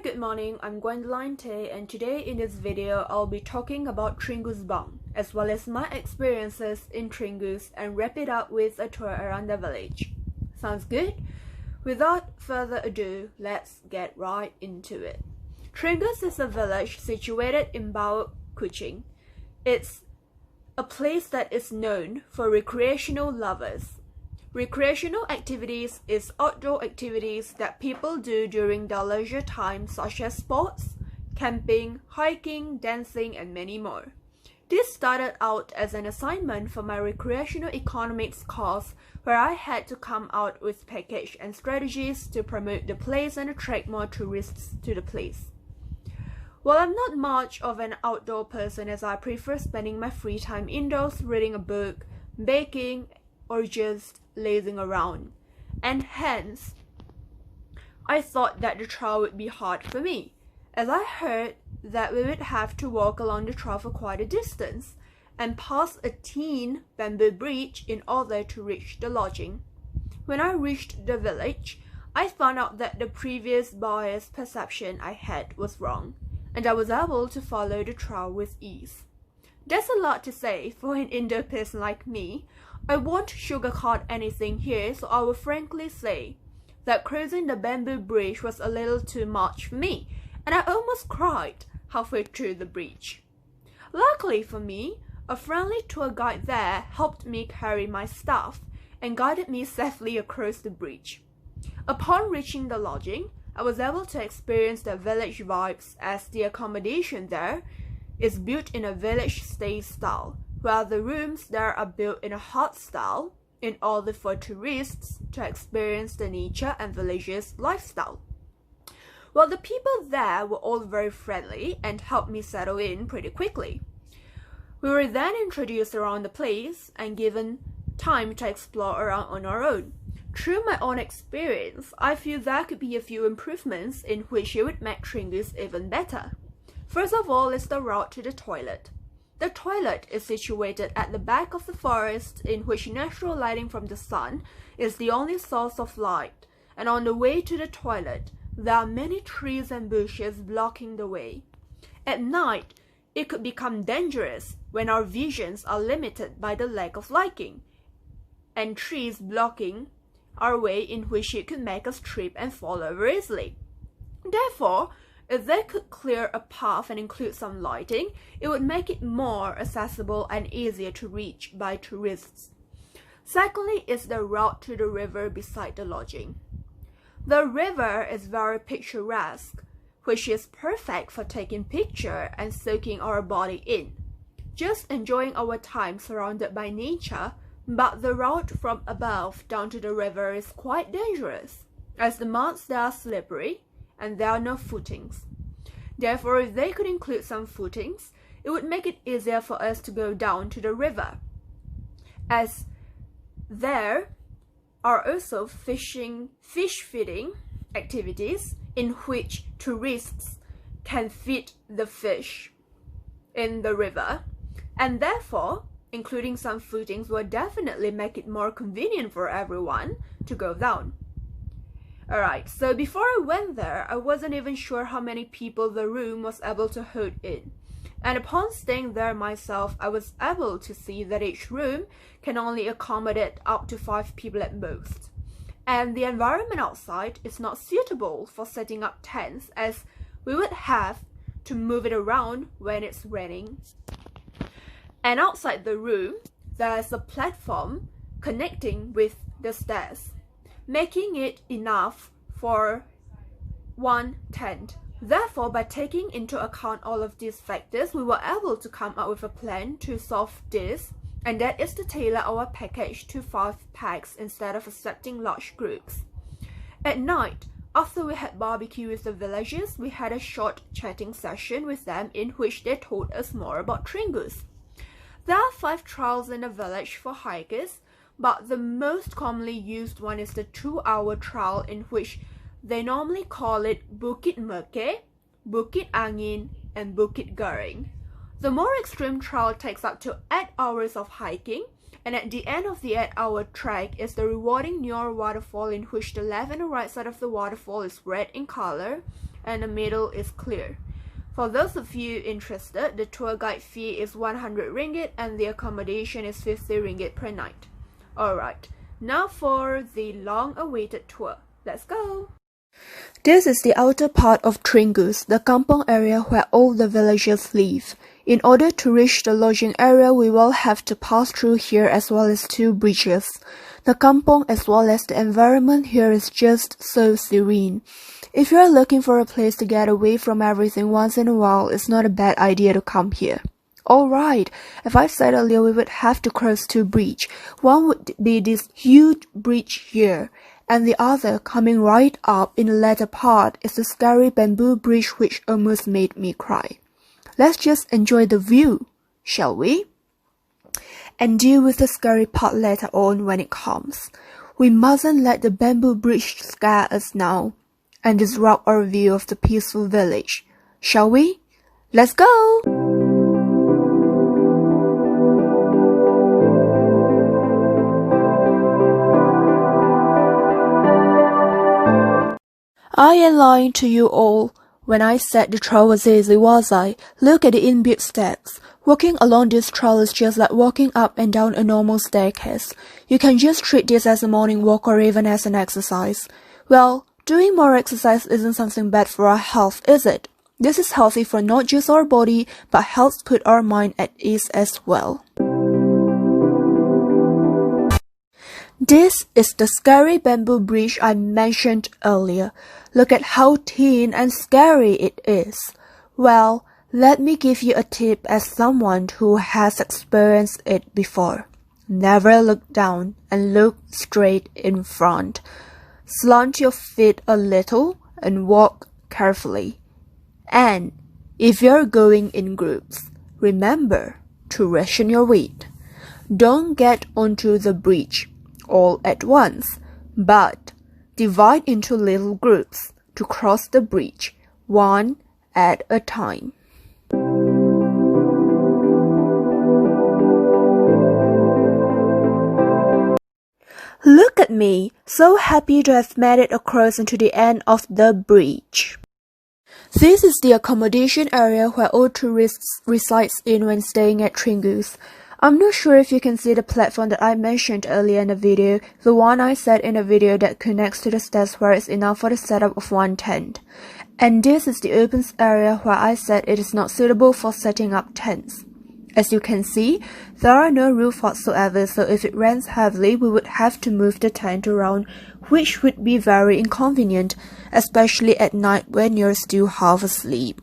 Good morning, I'm Gwendoline Tay, and today in this video I'll be talking about Tringgus Bong, as well as my experiences in Tringgus, and wrap it up with a tour around the village. Sounds good? Without further ado, let's get right into it. Tringgus is a village situated in Bawak, Kuching. It's a place that is known for recreational lovers. Recreational activities is outdoor activities that people do during their leisure time, such as sports, camping, hiking, dancing, and many more. This started out as an assignment for my Recreational Economics course, where I had to come out with package and strategies to promote the place and attract more tourists to the place. While I'm not much of an outdoor person, as I prefer spending my free time indoors reading a book, baking, or just lazing around, and hence I thought that the trail would be hard for me, as I heard that we would have to walk along the trail for quite a distance and pass a thin bamboo bridge in order to reach the lodging. When I reached the village, I found out that the previous biased perception I had was wrong, and I was able to follow the trail with ease. There's a lot to say for an indoor person like me. I won't sugarcoat anything here, so I will frankly say that crossing the bamboo bridge was a little too much for me, and I almost cried halfway through the bridge. Luckily for me, a friendly tour guide there helped me carry my stuff and guided me safely across the bridge. Upon reaching the lodging, I was able to experience the village vibes, as the accommodation there is built in a village stay style, while the rooms there are built in a hut style in order for tourists to experience the nature and village's lifestyle. Well, the people there were all very friendly and helped me settle in pretty quickly. We were then introduced around the place and given time to explore around on our own. Through my own experience, I feel there could be a few improvements in which it would make Tringgus even better. First of all is the route to the toilet. The toilet is situated at the back of the forest, in which natural lighting from the sun is the only source of light, and on the way to the toilet, there are many trees and bushes blocking the way. At night, it could become dangerous when our visions are limited by the lack of lighting, and trees blocking our way, in which it could make us trip and fall over easily. Therefore, if they could clear a path and include some lighting, it would make it more accessible and easier to reach by tourists. Secondly is the route to the river beside the lodging. The river is very picturesque, which is perfect for taking pictures and soaking our body in, just enjoying our time surrounded by nature. But the route from above down to the river is quite dangerous, as the muds there are slippery and there are no footings. Therefore, if they could include some footings, it would make it easier for us to go down to the river, as there are also fish feeding activities in which tourists can feed the fish in the river, and therefore including some footings will definitely make it more convenient for everyone to go down. Alright, so before I went there, I wasn't even sure how many people the room was able to hold in. And upon staying there myself, I was able to see that each room can only accommodate up to 5 people at most. And the environment outside is not suitable for setting up tents, as we would have to move it around when it's raining. And outside the room, there's a platform connecting with the stairs, making it enough for one tent. Therefore, by taking into account all of these factors, we were able to come up with a plan to solve this, and that is to tailor our package to 5 packs instead of accepting large groups. At night, after we had barbecue with the villagers, we had a short chatting session with them in which they told us more about Tringgus. There are 5 trails in the village for hikers, but the most commonly used one is the 2-hour trail, in which they normally call it Bukit Meke, Bukit Angin, and Bukit Garing. The more extreme trail takes up to 8 hours of hiking, and at the end of the 8-hour trek is the rewarding Nyor waterfall, in which the left and the right side of the waterfall is red in color, and the middle is clear. For those of you interested, the tour guide fee is 100 ringgit and the accommodation is 50 ringgit per night. Alright, now for the long-awaited tour. Let's go! This is the outer part of Tringgus, the kampong area where all the villagers live. In order to reach the lodging area, we will have to pass through here as well as 2 bridges. The kampong as well as the environment here is just so serene. If you are looking for a place to get away from everything once in a while, it's not a bad idea to come here. Alright, if I said earlier we would have to cross 2 bridges. One would be this huge bridge here, and the other coming right up in the latter part is the scary bamboo bridge which almost made me cry. Let's just enjoy the view, shall we? And deal with the scary part later on when it comes. We mustn't let the bamboo bridge scare us now and disrupt our view of the peaceful village. Shall we? Let's go! I ain't lying to you all when I said the trail was easy, was I? Look at the inbuilt steps. Walking along this trail is just like walking up and down a normal staircase. You can just treat this as a morning walk or even as an exercise. Well, doing more exercise isn't something bad for our health, is it? This is healthy for not just our body, but helps put our mind at ease as well. This is the scary bamboo bridge I mentioned earlier. Look at how thin and scary it is. Well, let me give you a tip as someone who has experienced it before. Never look down and look straight in front. Slant your feet a little and walk carefully. And if you're going in groups, remember to ration your weight. Don't get onto the bridge all at once, but divide into little groups to cross the bridge, one at a time. Look at me, so happy to have made it across into the end of the bridge. This is the accommodation area where all tourists reside in when staying at Tringgus. I'm not sure if you can see the platform that I mentioned earlier in the video, the one I said in the video that connects to the stairs where it's enough for the setup of one tent. And this is the open area where I said it is not suitable for setting up tents. As you can see, there are no roof whatsoever, so if it rains heavily, we would have to move the tent around, which would be very inconvenient, especially at night when you're still half asleep.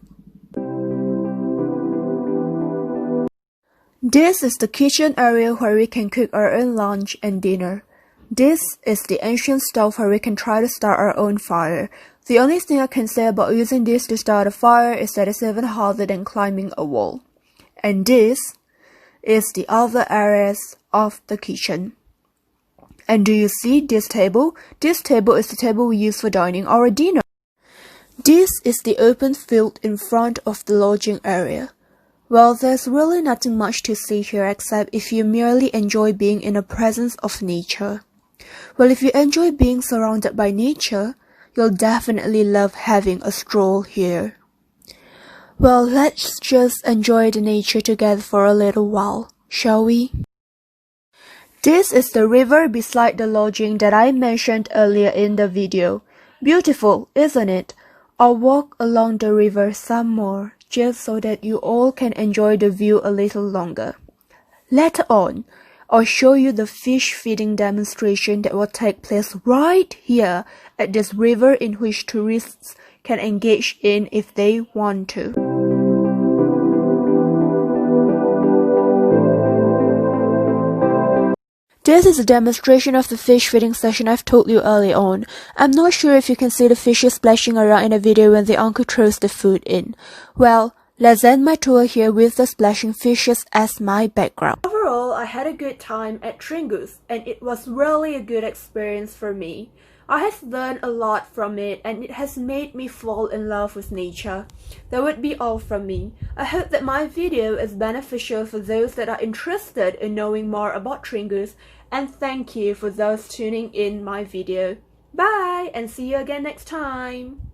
This is the kitchen area where we can cook our own lunch and dinner. This is the ancient stove where we can try to start our own fire. The only thing I can say about using this to start a fire is that it's even harder than climbing a wall. And this is the other areas of the kitchen. And do you see this table? This table is the table we use for dining or dinner. This is the open field in front of the lodging area. Well, there's really nothing much to see here except if you merely enjoy being in the presence of nature. Well, if you enjoy being surrounded by nature, you'll definitely love having a stroll here. Well, let's just enjoy the nature together for a little while, shall we? This is the river beside the lodging that I mentioned earlier in the video. Beautiful, isn't it? I'll walk along the river some more, just so that you all can enjoy the view a little longer. Later on, I'll show you the fish feeding demonstration that will take place right here at this river in which tourists can engage in if they want to. This is a demonstration of the fish feeding session I've told you early on. I'm not sure if you can see the fishes splashing around in the video when the uncle throws the food in. Well, let's end my tour here with the splashing fishes as my background. Overall, I had a good time at Tringgus and it was really a good experience for me. I have learned a lot from it and it has made me fall in love with nature. That would be all from me. I hope that my video is beneficial for those that are interested in knowing more about Tringgus, and thank you for those tuning in my video. Bye and see you again next time.